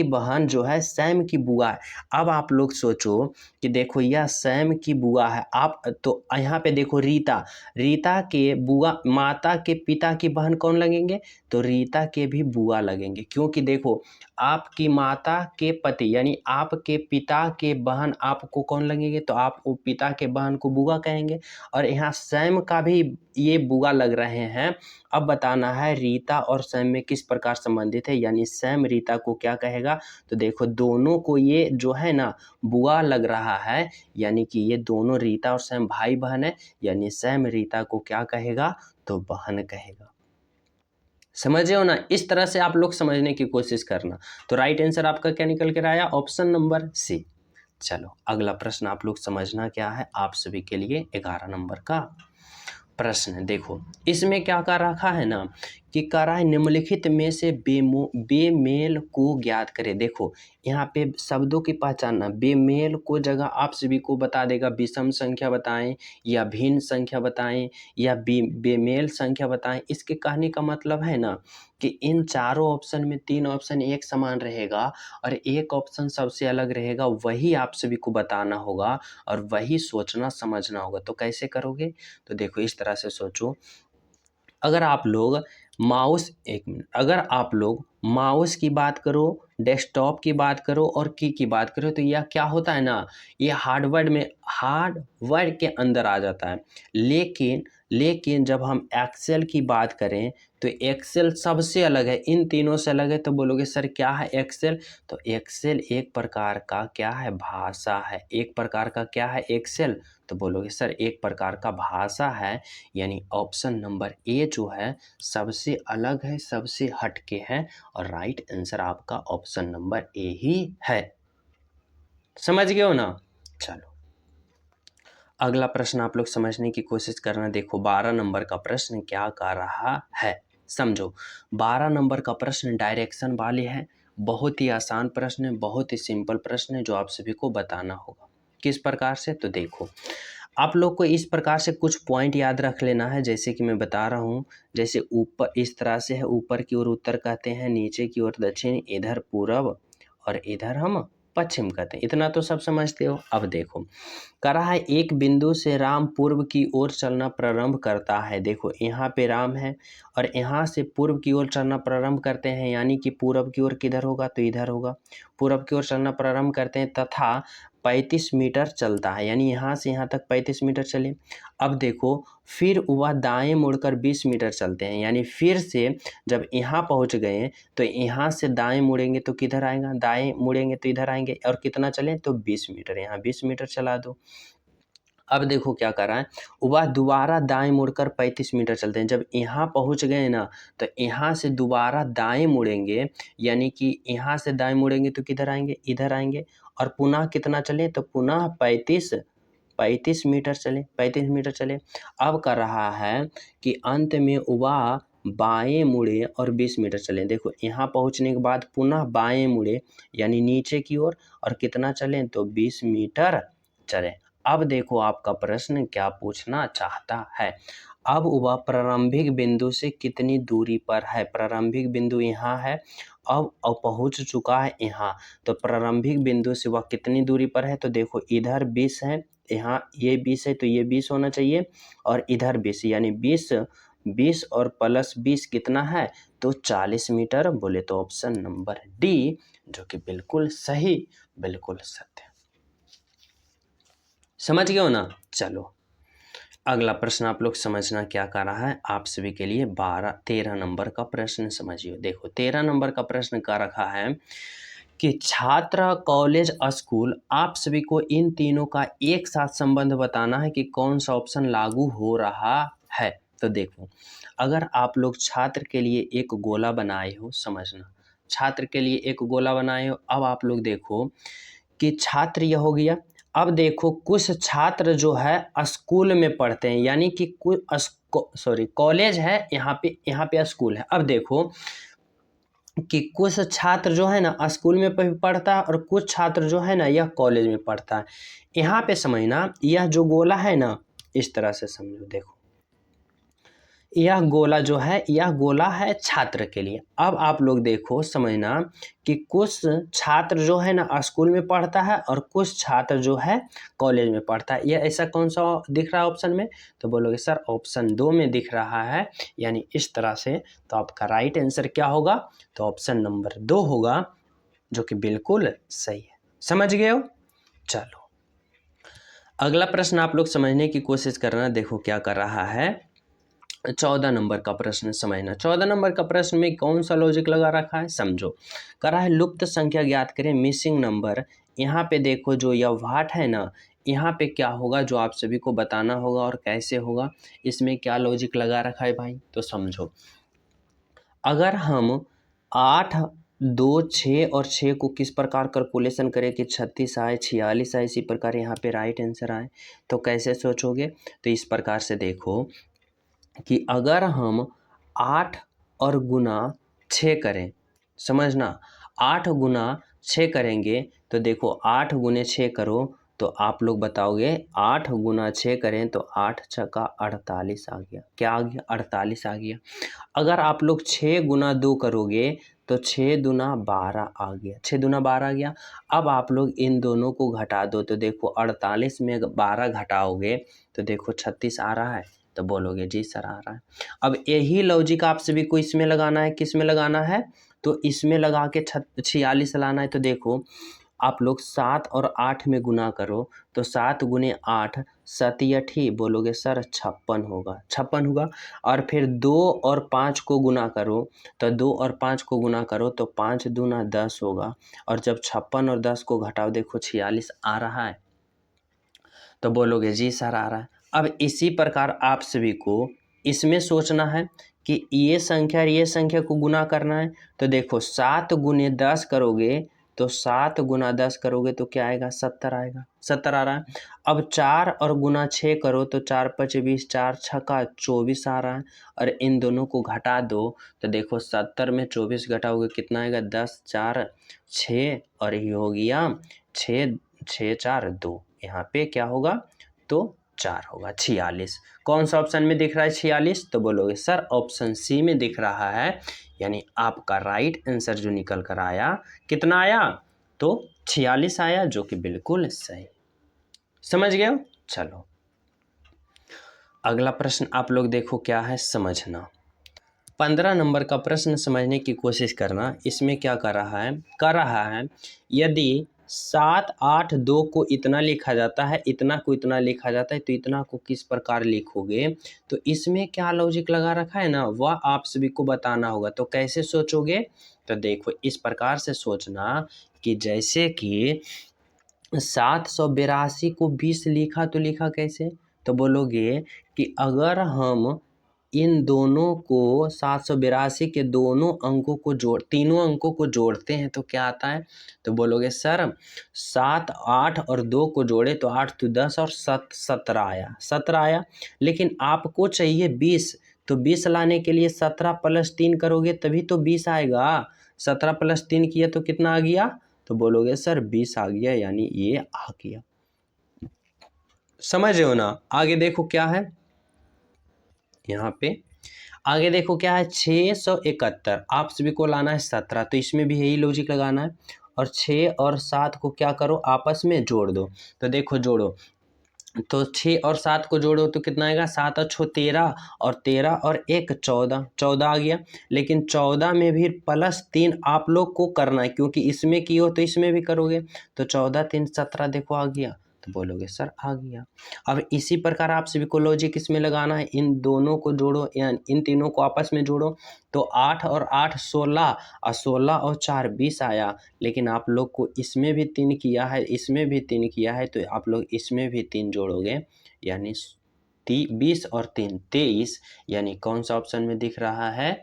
बहन जो है सैम की बुआ है। अब आप लोग सोचो कि देखो यह सैम की बुआ है, आप तो यहाँ पे देखो रीता के बुआ, माता के पिता की बहन कौन लगेंगे, तो रीता के भी बुआ लगेंगे, क्योंकि देखो आपकी माता के पति यानी आपके पिता के बहन आपको कौन लगेंगे, तो आप वो पिता के बहन को बुआ कहेंगे, और यहाँ सैम का भी ये बुआ लग रहे हैं। अब बताना है रीता और सैम में किस प्रकार संबंधित है, यानी सैम रीता को क्या कहेगा, तो देखो दोनों को ये जो है ना बुआ लग रहा है, यानी कि ये दोनों रीता और सैम भाई बहन है, यानी सैम रीता को क्या कहेगा, तो बहन कहेगा। समझे हो ना, इस तरह से आप लोग समझने की कोशिश करना। तो राइट आंसर आपका क्या निकल कर आया, ऑप्शन नंबर सी। चलो अगला प्रश्न आप लोग समझना क्या है, आप सभी के लिए 11 नंबर का प्रश्न। देखो इसमें क्या कर रखा है ना कि कह रहा है निम्नलिखित में से बेमेल को ज्ञात करें। देखो यहाँ पे शब्दों की पहचानना, बेमेल को जगह आप सभी को बता देगा विषम संख्या बताएं, या भिन्न संख्या बताएं, या बेमेल संख्या बताएं। इसके कहने का मतलब है ना कि इन चारों ऑप्शन में 3 ऑप्शन एक समान रहेगा और एक ऑप्शन सबसे अलग रहेगा, वही आप सभी को बताना होगा और वही सोचना समझना होगा। तो कैसे करोगे, तो देखो इस तरह से सोचो, अगर आप लोग माउस की बात करो, डेस्कटॉप की बात करो और की बात करो, तो यह क्या होता है ना, ये हार्डवर्ड के अंदर आ जाता है। लेकिन जब हम एक्सेल की बात करें तो एक्सेल सबसे अलग है, इन तीनों से अलग है। तो बोलोगे सर क्या है एक्सेल, तो एक्सेल एक प्रकार का क्या है, भाषा है। एक प्रकार का क्या है एक्सेल, तो बोलोगे सर एक प्रकार का भाषा है। यानी ऑप्शन नंबर ए जो है सबसे अलग है, सबसे हटके है, और राइट आंसर आपका ऑप्शन नंबर ए ही है। समझ गए हो ना। चलो अगला प्रश्न आप लोग समझने की कोशिश करना। देखो 12 नंबर का प्रश्न क्या कर रहा है, समझो। 12 नंबर का प्रश्न डायरेक्शन वाले है, बहुत ही आसान प्रश्न है, बहुत ही सिंपल प्रश्न है जो आप सभी को बताना होगा। किस प्रकार से, तो देखो आप लोग को इस प्रकार से कुछ पॉइंट याद रख लेना है, जैसे कि मैं बता रहा हूँ। जैसे ऊपर इस तरह से है, ऊपर की ओर उत्तर कहते हैं, नीचे की ओर दक्षिण, इधर पूरब और इधर हम पश्चिम कहते हैं। इतना तो सब समझते हो। अब देखो कह रहा है एक बिंदु से राम पूर्व की ओर चलना प्रारंभ करता है। देखो यहाँ पे राम है और यहाँ से पूर्व की ओर चलना प्रारंभ करते हैं, यानी कि पूर्व की ओर किधर होगा, तो इधर होगा। पूर्व की ओर चलना प्रारंभ करते हैं तथा 35 मीटर चलता है, यानी यहाँ से यहाँ तक 35 मीटर चले। अब देखो फिर वह दाएं मुड़कर 20 मीटर चलते हैं, यानी फिर से जब यहाँ पहुँच गए तो यहाँ से दाएं मुड़ेंगे तो किधर आएगा, दाएं मुड़ेंगे तो इधर आएंगे, और कितना चलें, तो 20 मीटर। यहाँ 20 मीटर चला दो। अब देखो क्या कर रहा है, वह दोबारा दाएं मुड़कर 35 मीटर चलते हैं। जब यहाँ पहुँच गए ना तो यहाँ से दोबारा दाएं मुड़ेंगे, यानी कि यहाँ से दाएं मुड़ेंगे तो किधर आएंगे, इधर आएंगे, और पुनः कितना चले, तो पुनः 35 मीटर चले, 35 मीटर चले। अब कर रहा है कि अंत में वह बाएं मुड़े और 20 मीटर चले। देखो यहाँ पहुँचने के बाद पुनः बाएं मुड़े, यानी नीचे की ओर, और कितना चले, तो 20 मीटर चले। अब देखो आपका प्रश्न क्या पूछना चाहता है। अब वह प्रारंभिक बिंदु से कितनी दूरी पर है। प्रारंभिक बिंदु यहाँ है, अब पहुँच चुका है यहाँ। तो प्रारंभिक बिंदु से वह कितनी दूरी पर है, तो देखो इधर 20 है, यहाँ ये 20 है तो ये 20 होना चाहिए, और इधर 20 यानी 20 और प्लस 20 कितना है, तो 40 मीटर। बोले तो ऑप्शन नंबर डी, जो कि बिल्कुल सही, बिल्कुल सत्य। समझ गए हो ना। चलो अगला प्रश्न आप लोग समझना क्या कर रहा है। आप सभी के लिए 13 नंबर का प्रश्न समझिए। देखो 13 नंबर का प्रश्न क्या रखा है कि छात्र, कॉलेज, स्कूल, आप सभी को इन तीनों का एक साथ संबंध बताना है कि कौन सा ऑप्शन लागू हो रहा है। तो देखो अगर आप लोग छात्र के लिए एक गोला बनाए हो, समझना छात्र के लिए एक गोला बनाए हो। अब आप लोग देखो कि छात्र यह हो गया। अब देखो कुछ छात्र जो है स्कूल में पढ़ते हैं, यानी कि कॉलेज है, यहाँ पे स्कूल है। अब देखो कि कुछ छात्र जो है ना स्कूल में पढ़ता है और कुछ छात्र जो है ना यह कॉलेज में पढ़ता है। यहाँ पे समझना यह जो गोला है ना इस तरह से समझो। देखो यह गोला जो है यह गोला है छात्र के लिए। अब आप लोग देखो समझना कि कुछ छात्र जो है ना स्कूल में पढ़ता है और कुछ छात्र जो है कॉलेज में पढ़ता है। यह ऐसा कौन सा दिख रहा है ऑप्शन में, तो बोलोगे सर ऑप्शन 2 में दिख रहा है, यानी इस तरह से। तो आपका राइट आंसर क्या होगा, तो ऑप्शन नंबर 2 होगा, जो कि बिल्कुल सही है। समझ गए हो। चलो अगला प्रश्न आप लोग समझने की कोशिश करना। देखो क्या कर रहा है, 14 नंबर का प्रश्न समझना। 14 नंबर का प्रश्न में कौन सा लॉजिक लगा रखा है, समझो। कर रहा है लुप्त संख्या ज्ञात करें, मिसिंग नंबर। यहाँ पे देखो जो यह वाट है ना, यहाँ पे क्या होगा जो आप सभी को बताना होगा और कैसे होगा। इसमें क्या लॉजिक लगा रखा है भाई, तो समझो। अगर हम 8, 2, 6 और 6 को किस प्रकार कैलकुलेशन करें कि 36 आए, 46 आए, इसी प्रकार यहाँ पे राइट आंसर आए, तो कैसे सोचोगे। तो इस प्रकार से देखो कि अगर हम 8 और गुना 6 करें, समझना 8 गुना 6 करेंगे, तो देखो 8 गुने 6 करो तो आप लोग बताओगे 8 गुना 6 करें तो 8 छक्का 48 आ गया। क्या आ गया, 48 आ गया। अगर आप लोग 6 गुना 2 करोगे तो 6 दूना 12 आ गया, 6 दूना 12 आ गया। अब आप लोग इन दोनों को घटा दो तो देखो 48 में 12 घटाओगे तो देखो 36 आ रहा है, तो बोलोगे जी सर आ रहा है। अब यही लॉजिक आप सभी को इसमें लगाना है। किस में लगाना है, तो इसमें लगा के 46 लाना है। तो देखो आप लोग 7 और 8 में गुना करो तो 7 गुने 8 सतियठी, बोलोगे सर 56 होगा, 56 होगा। और फिर 2 और 5 को गुना करो तो 2 और 5 को गुना करो तो 5 दूना 10 होगा। और जब 56 और 10 को घटाओ देखो 46 आ रहा है, तो बोलोगे जी सर आ रहा है। अब इसी प्रकार आप सभी को इसमें सोचना है कि ये संख्या और ये संख्या को गुना करना है। तो देखो 7 गुने 10 करोगे तो 7 गुना 10 करोगे तो क्या आएगा, 70 आएगा, 70 आ रहा है। अब 4 और गुना 6 करो तो 4 5 20, 4 छक्का 24 आ रहा है। और इन दोनों को घटा दो तो देखो 70 में 24 घटाओगे कितना आएगा, 10 4 6 और ये हो गया 6 6 4 2, यहाँ पे क्या होगा, तो 4 होगा, 46। कौन सा ऑप्शन में दिख रहा है 46, तो बोलोगे सर ऑप्शन सी में दिख रहा है। यानी आपका राइट आंसर जो निकल कर आया कितना आया, तो 46 आया, जो कि बिल्कुल सही। समझ गए हो। चलो अगला प्रश्न आप लोग देखो क्या है, समझना। 15 नंबर का प्रश्न समझने की कोशिश करना। इसमें क्या कर रहा है यदि 7 8 2 को इतना लिखा जाता है, इतना को इतना लिखा जाता है, तो इतना को किस प्रकार लिखोगे। तो इसमें क्या लॉजिक लगा रखा है ना, वह आप सभी को बताना होगा। तो कैसे सोचोगे, तो देखो इस प्रकार से सोचना कि जैसे कि 782 को 20 लिखा तो लिखा कैसे, तो बोलोगे कि अगर हम इन दोनों को 782 के तीनों अंकों को जोड़ते हैं तो क्या आता है, तो बोलोगे सर 7 8 और 2 को जोड़े तो 8 तो 10 और 17 आया, 17 आया। लेकिन आपको चाहिए 20, तो 20 लाने के लिए 17 + 3 करोगे तभी तो 20 आएगा। 17 + 3 किया तो कितना आ गया, तो बोलोगे सर 20 आ गया, यानी ये आ गया। समझ रहे हो ना। आगे देखो क्या है, यहाँ पे आगे देखो क्या है 671, आप सभी को लाना है 17, तो इसमें भी यही लॉजिक लगाना है और 6 और 7 को क्या करो आपस में जोड़ दो। तो देखो जोड़ो, तो 6 और 7 को जोड़ो तो कितना आएगा, 7 और 6 13, और 13 और 1 14, 14 आ गया। लेकिन 14 में भी +3 आप लोग को करना है, क्योंकि इसमें की हो तो इसमें भी करोगे। तो 14 3 17 देखो आ गया, तो बोलोगे सर आ गया। अब इसी प्रकार आप सभी को लॉजिक इसमें लगाना है, इन दोनों को जोड़ो या इन तीनों को आपस में जोड़ो। तो 8 और 8 16, और 16 और 4 20 आया। लेकिन आप लोग को इसमें भी 3 किया है, इसमें भी 3 किया है, तो आप लोग इसमें भी 3 जोड़ोगे, यानी 20 और 3 23, यानी कौन सा ऑप्शन में दिख रहा है,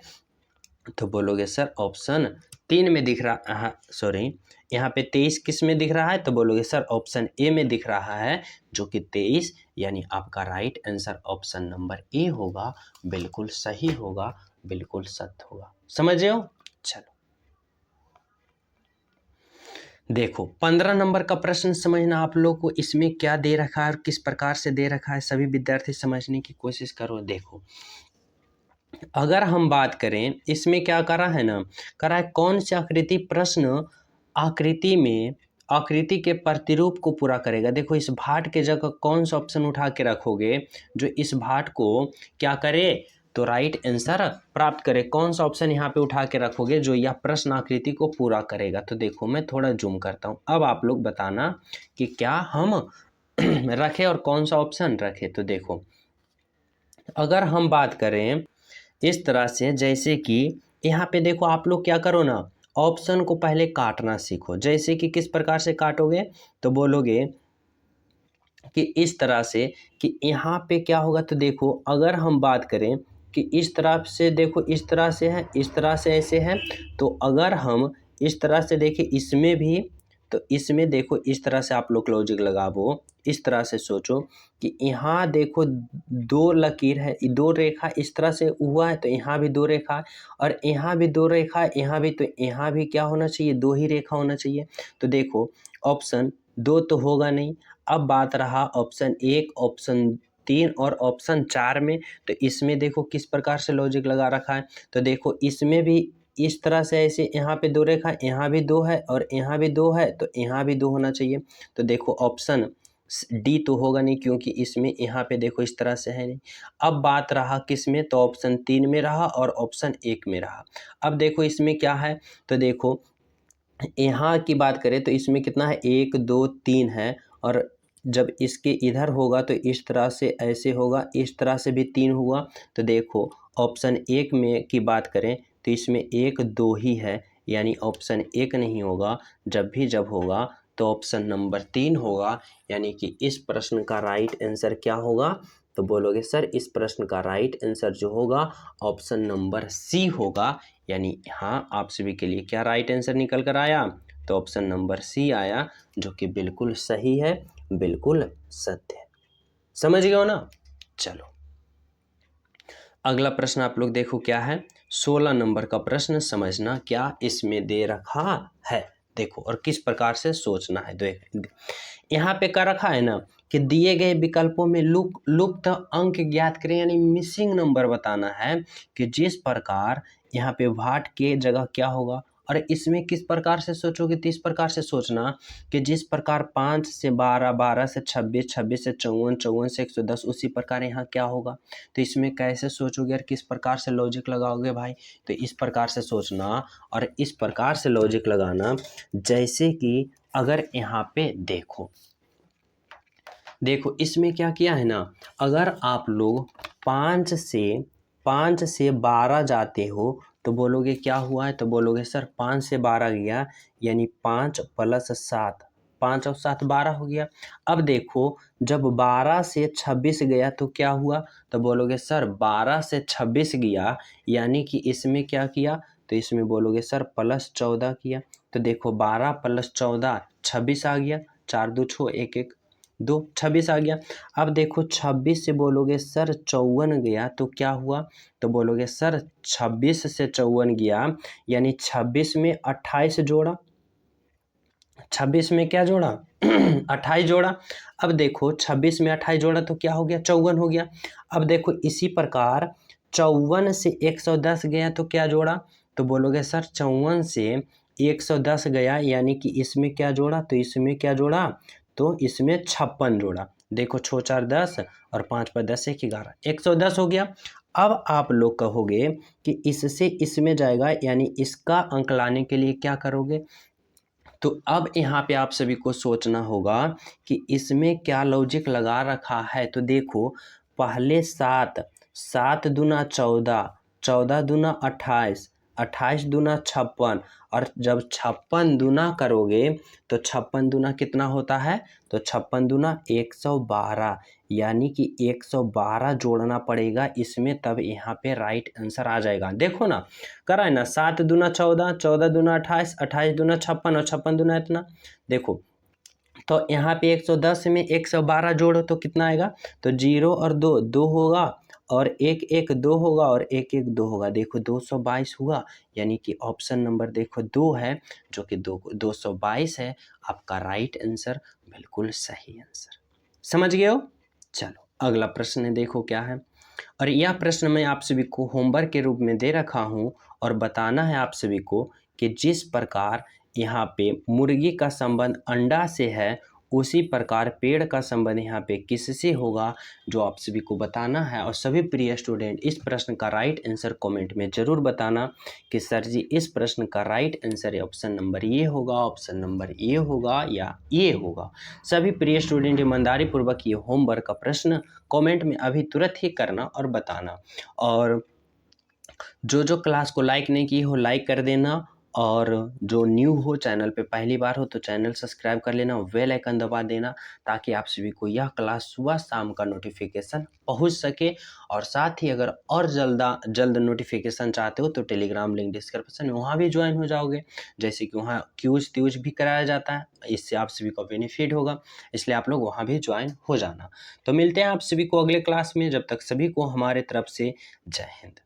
तो बोलोगे सर ऑप्शन 3 में दिख रहा है, सॉरी यहाँ पे 23 किस में दिख रहा है, तो बोलोगे सर ऑप्शन ए में दिख रहा है, जो कि 23, यानी आपका right answer option number A होगा, बिल्कुल सही होगा, बिल्कुल सत्य होगा। समझ रहे हो? चलो देखो 15 नंबर का प्रश्न समझना आप लोग को, इसमें क्या दे रखा है और किस प्रकार से दे रखा है, सभी विद्यार्थी समझने की कोशिश करो। देखो अगर हम बात करें, इसमें क्या करा है ना, करा है कौन सी आकृति प्रश्न आकृति में आकृति के प्रतिरूप को पूरा करेगा। देखो इस भाट के जगह कौन सा ऑप्शन उठा के रखोगे जो इस भाट को क्या करे, तो राइट आंसर प्राप्त करे। कौन सा ऑप्शन यहाँ पे उठा के रखोगे जो यह प्रश्न आकृति को पूरा करेगा। तो देखो मैं थोड़ा जूम करता हूँ, अब आप लोग बताना कि क्या हम रखें और कौन सा ऑप्शन रखें। तो देखो अगर हम बात करें इस तरह से, जैसे कि यहाँ पे देखो आप लोग क्या करो ना, ऑप्शन को पहले काटना सीखो। जैसे कि किस प्रकार से काटोगे, तो बोलोगे कि इस तरह से कि यहाँ पे क्या होगा, तो देखो अगर हम बात करें कि इस तरह से, देखो इस तरह से है, इस तरह से ऐसे है, तो अगर हम इस तरह से देखें इसमें भी, तो इसमें देखो इस तरह से आप लोग लॉजिक लगाओ, इस तरह से सोचो कि यहाँ देखो 2 लकीर है, 2 रेखा इस तरह से हुआ है, तो यहाँ भी 2 रेखा है, और यहाँ भी 2 रेखा है, यहाँ भी, तो यहाँ भी क्या होना चाहिए, 2 ही रेखा होना चाहिए। तो देखो ऑप्शन 2 तो होगा नहीं। अब बात रहा ऑप्शन 1, ऑप्शन 3 और ऑप्शन 4 में, तो इसमें देखो किस प्रकार से लॉजिक लगा रखा है। तो देखो इसमें भी इस तरह से, ऐसे यहाँ पे 2 रेखा, यहाँ भी 2 है और यहाँ भी 2 है, तो यहाँ भी 2 होना चाहिए। तो देखो ऑप्शन डी तो होगा नहीं, क्योंकि इसमें यहाँ पे देखो इस तरह से है नहीं। अब बात रहा किस में, तो ऑप्शन 3 में रहा और ऑप्शन 1 में रहा। अब देखो इसमें क्या है, तो देखो यहाँ की बात करें तो इसमें कितना है, 1 2 3 है, और जब इसके इधर होगा तो इस तरह से ऐसे होगा, इस तरह से भी 3 हुआ। तो देखो ऑप्शन 1 में की बात करें तो इसमें 1 2 ही है, यानी ऑप्शन 1 नहीं होगा। जब होगा तो ऑप्शन नंबर 3 होगा, यानी कि इस प्रश्न का राइट आंसर क्या होगा, तो बोलोगे सर इस प्रश्न का राइट आंसर जो होगा ऑप्शन नंबर सी होगा। यानी हाँ, आप सभी के लिए क्या राइट आंसर निकल कर आया, तो ऑप्शन नंबर सी आया, जो कि बिल्कुल सही है, बिल्कुल सत्य है। समझ गए हो ना? चलो अगला प्रश्न आप लोग देखो क्या है, 16 नंबर का प्रश्न समझना क्या इसमें दे रखा है। देखो और किस प्रकार से सोचना है। देख यहाँ पे क्या रखा है ना, कि दिए गए विकल्पों में लुप्त अंक ज्ञात करें, यानी मिसिंग नंबर बताना है। कि जिस प्रकार यहाँ पे भाट के जगह क्या होगा, और इसमें किस प्रकार से सोचोगे, तो इस प्रकार से सोचना कि जिस प्रकार 5 से 12, 12 से 26, 26 से 54, 54 से 110, उसी प्रकार यहाँ क्या होगा। तो इसमें कैसे सोचोगे और किस प्रकार से लॉजिक लगाओगे भाई, तो इस प्रकार से सोचना और इस प्रकार से लॉजिक लगाना। जैसे कि अगर यहाँ पे देखो इसमें क्या किया है ना, अगर आप लोग 5 से 12 जाते हो तो बोलोगे क्या हुआ है, तो बोलोगे सर 5 से 12 गया, यानी 5 + 7, 5 और 7 12 हो गया। अब देखो जब 12 से 26 गया तो क्या हुआ, तो बोलोगे सर 12 से 26 गया, यानी कि इसमें क्या किया, तो इसमें बोलोगे सर +14 किया। तो देखो 12 + 14 26 आ गया, 4 2 6 1 1 2 26 आ गया। अब देखो 26 से बोलोगे सर 54 गया तो क्या हुआ, तो बोलोगे सर 26 से 54 गया, यानी 26 में 28 जोड़ा, 26 में क्या जोड़ा 28 जोड़ा। अब देखो 26 में 28 जोड़ा तो क्या हो गया 54 हो गया। अब देखो इसी प्रकार 54 से 110 गया तो क्या जोड़ा, तो बोलोगे सर 54 से 110 गया यानी कि इसमें क्या जोड़ा, तो इसमें क्या जोड़ा, तो इसमें 56 जोड़ा। देखो 6 4 10 और 5 पर 10 1 11 110 हो गया। अब आप लोग कहोगे कि इससे इसमें जाएगा यानी इसका अंक लाने के लिए क्या करोगे, तो अब यहाँ पे आप सभी को सोचना होगा कि इसमें क्या लॉजिक लगा रखा है। तो देखो पहले 7 7 दूना 14 14 दूना 28 28 दूना 56 और जब 56 दूना करोगे तो 56 दूना कितना होता है, तो 56 दूना 112 यानी कि 112 जोड़ना पड़ेगा इसमें, तब यहाँ पे राइट आंसर आ जाएगा। देखो ना करा है ना, 7 दूना 14 14 दूना 28 28 दूना 56 और 56 दूना इतना। देखो तो यहाँ पे 110 में 112 जोड़ो तो कितना आएगा, तो 0 और 2 2 होगा और 1 1 2 होगा और 1 1 2 होगा। देखो 222 हुआ यानी कि ऑप्शन नंबर देखो 2 है जो कि 222 है आपका राइट आंसर, बिल्कुल सही आंसर। समझ गए हो। चलो अगला प्रश्न देखो क्या है, और यह प्रश्न मैं आप सभी को होमवर्क के रूप में दे रखा हूं और बताना है आप सभी को कि जिस प्रकार यहाँ पे मुर्गी का संबंध अंडा से है उसी प्रकार पेड़ का संबंध यहाँ पे किससे होगा, जो आप सभी को बताना है। और सभी प्रिय स्टूडेंट इस प्रश्न का राइट आंसर कमेंट में जरूर बताना कि सर जी इस प्रश्न का राइट आंसर ऑप्शन नंबर ये होगा, ऑप्शन नंबर ये होगा या ये होगा। सभी प्रिय स्टूडेंट ईमानदारी पूर्वक ये होमवर्क का प्रश्न कमेंट में अभी तुरंत ही करना और बताना। और जो क्लास को लाइक नहीं की हो लाइक कर देना, और जो न्यू हो चैनल पे पहली बार हो तो चैनल सब्सक्राइब कर लेना, बेल आइकन दबा देना ताकि आप सभी को यह क्लास सुबह शाम का नोटिफिकेशन पहुंच सके। और साथ ही अगर और जल्द नोटिफिकेशन चाहते हो तो टेलीग्राम लिंक डिस्क्रिप्शन में वहाँ भी ज्वाइन हो जाओगे, जैसे कि वहाँ क्यूज त्यूज भी कराया जाता है, इससे आप सभी को बेनिफिट होगा, इसलिए आप लोग वहाँ भी ज्वाइन हो जाना। तो मिलते हैं आप सभी को अगले क्लास में, जब तक सभी को हमारे तरफ से जय हिंद।